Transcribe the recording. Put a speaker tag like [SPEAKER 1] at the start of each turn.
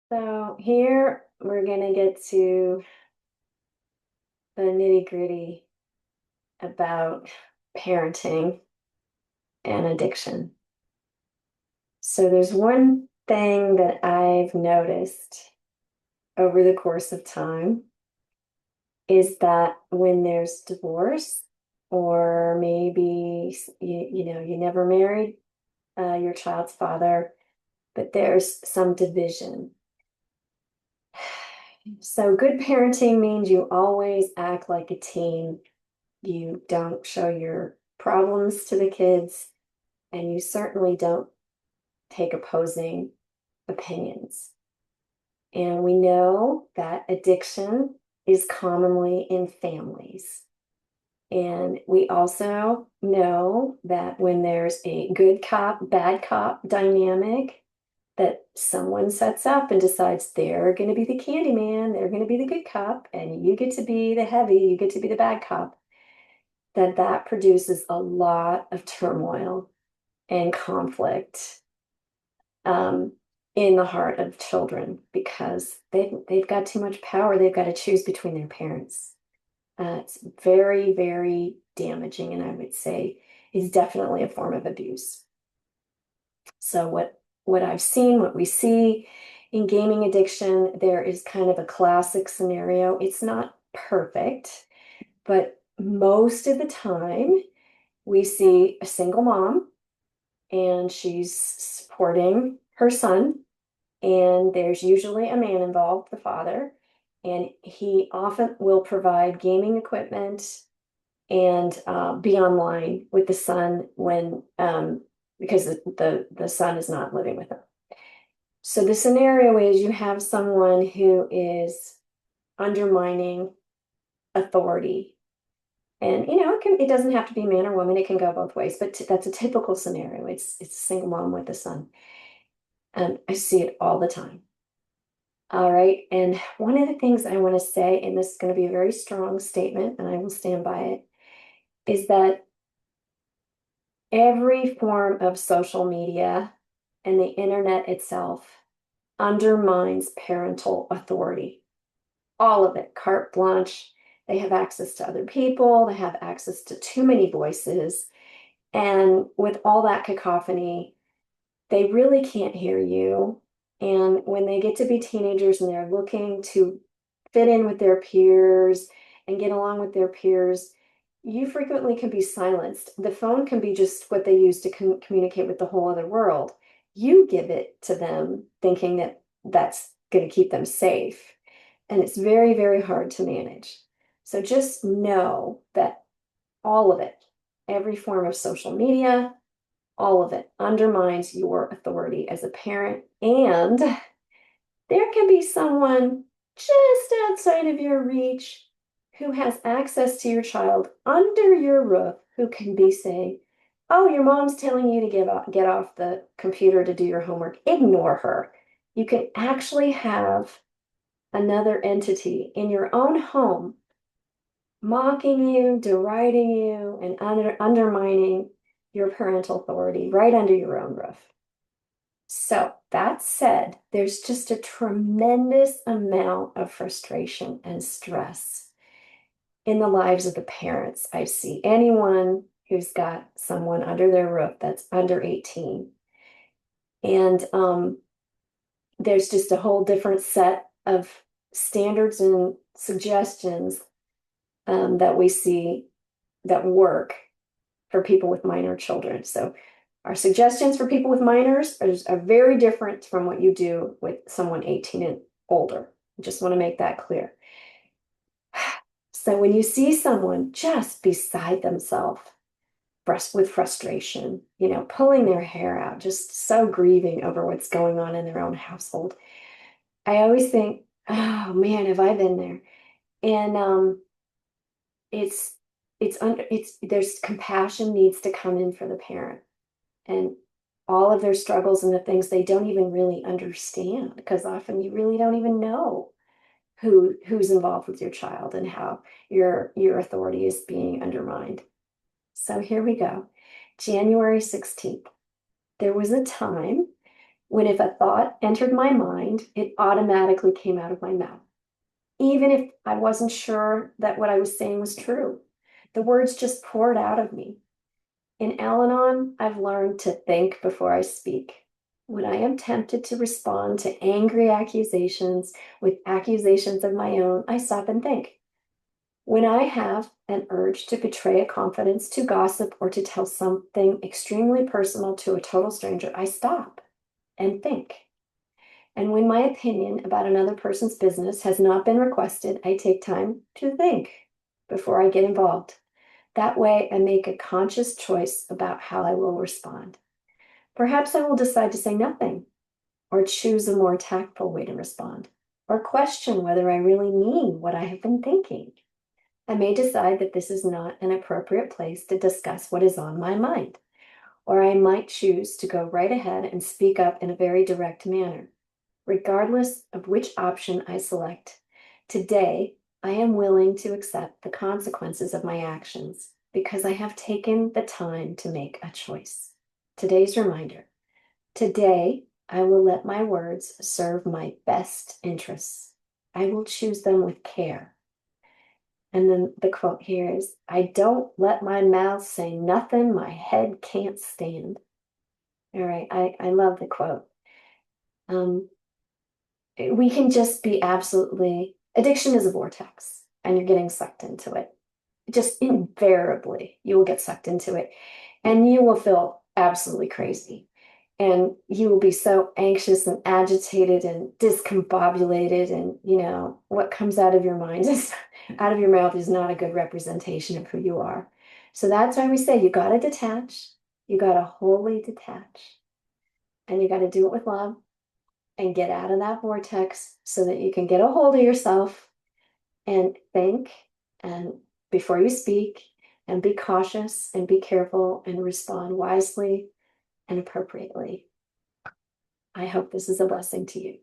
[SPEAKER 1] So here we're gonna get to the nitty-gritty about parenting and addiction. So there's one thing that I've noticed over the course of time is that when there's divorce, or maybe you never married your child's father, but there's some division. So good parenting means you always act like a team. You don't show your problems to the kids, and you certainly don't take opposing opinions. And we know that addiction is commonly in families. And we also know that when there's a good cop, bad cop dynamic, that someone sets up and decides they're going to be the candy man, they're going to be the good cop, and you get to be the heavy, you get to be the bad cop, that produces a lot of turmoil and conflict um, in the heart of children because they've got too much power. They've got to choose between their parents. It's very, very damaging, and I would say is definitely a form of abuse. So what I've seen, what we see in gaming addiction, there is kind of a classic scenario. It's not perfect, but most of the time we see a single mom and she's supporting her son, and there's usually a man involved, the father, and he often will provide gaming equipment and be online with the son when because the son is not living with him. So the scenario is you have someone who is undermining authority. And it doesn't have to be man or woman, it can go both ways, but that's a typical scenario. It's a single mom with a son. And I see it all the time. All right. And one of the things I want to say, and this is going to be a very strong statement, and I will stand by it, is that every form of social media and the internet itself undermines parental authority. All of it, carte blanche. They have access to other people, they have access to too many voices. And with all that cacophony, they really can't hear you. And when they get to be teenagers and they're looking to fit in with their peers and get along with their peers, you frequently can be silenced. The phone can be just what they use to communicate with the whole other world. You give it to them thinking that that's going to keep them safe. And it's very, very hard to manage. So just know that all of it, every form of social media, all of it undermines your authority as a parent. And there can be someone just outside of your reach who has access to your child under your roof who can be saying, oh, your mom's telling you to get off the computer to do your homework. Ignore her. You can actually have another entity in your own home mocking you, deriding you, and undermining your parental authority right under your own roof. So, that said, there's just a tremendous amount of frustration and stress in the lives of the parents. I see anyone who's got someone under their roof that's under 18. And there's just a whole different set of standards and suggestions that we see that work for people with minor children. So our suggestions for people with minors are very different from what you do with someone 18 and older. I just want to make that clear. So when you see someone just beside themselves with frustration, pulling their hair out, just so grieving over what's going on in their own household, I always think, oh man, have I been there? And it's there's compassion needs to come in for the parent and all of their struggles and the things they don't even really understand, because often you really don't even know who's involved with your child and how your authority is being undermined. So here we go. January 16th. There was a time when if a thought entered my mind, it automatically came out of my mouth, even if I wasn't sure that what I was saying was true. The words just poured out of me. In Al-Anon, I've learned to think before I speak. When I am tempted to respond to angry accusations with accusations of my own, I stop and think. When I have an urge to betray a confidence, to gossip, or to tell something extremely personal to a total stranger, I stop and think. And when my opinion about another person's business has not been requested, I take time to think before I get involved. That way, I make a conscious choice about how I will respond. Perhaps I will decide to say nothing, or choose a more tactful way to respond, or question whether I really mean what I have been thinking. I may decide that this is not an appropriate place to discuss what is on my mind, or I might choose to go right ahead and speak up in a very direct manner. Regardless of which option I select, today I am willing to accept the consequences of my actions because I have taken the time to make a choice. Today's reminder: today I will let my words serve my best interests. I will choose them with care. And then the quote here is, I don't let my mouth say nothing my head can't stand. All right, I love the quote. We can just be absolutely, addiction is a vortex and you're getting sucked into it. Just invariably, you will get sucked into it and you will feel absolutely crazy. And you will be so anxious and agitated and discombobulated. And, what comes out of your mind is out of your mouth is not a good representation of who you are. So that's why we say you got to detach, you got to wholly detach, and you got to do it with love and get out of that vortex so that you can get a hold of yourself and think and before you speak and be cautious and be careful and respond wisely and appropriately. I hope this is a blessing to you.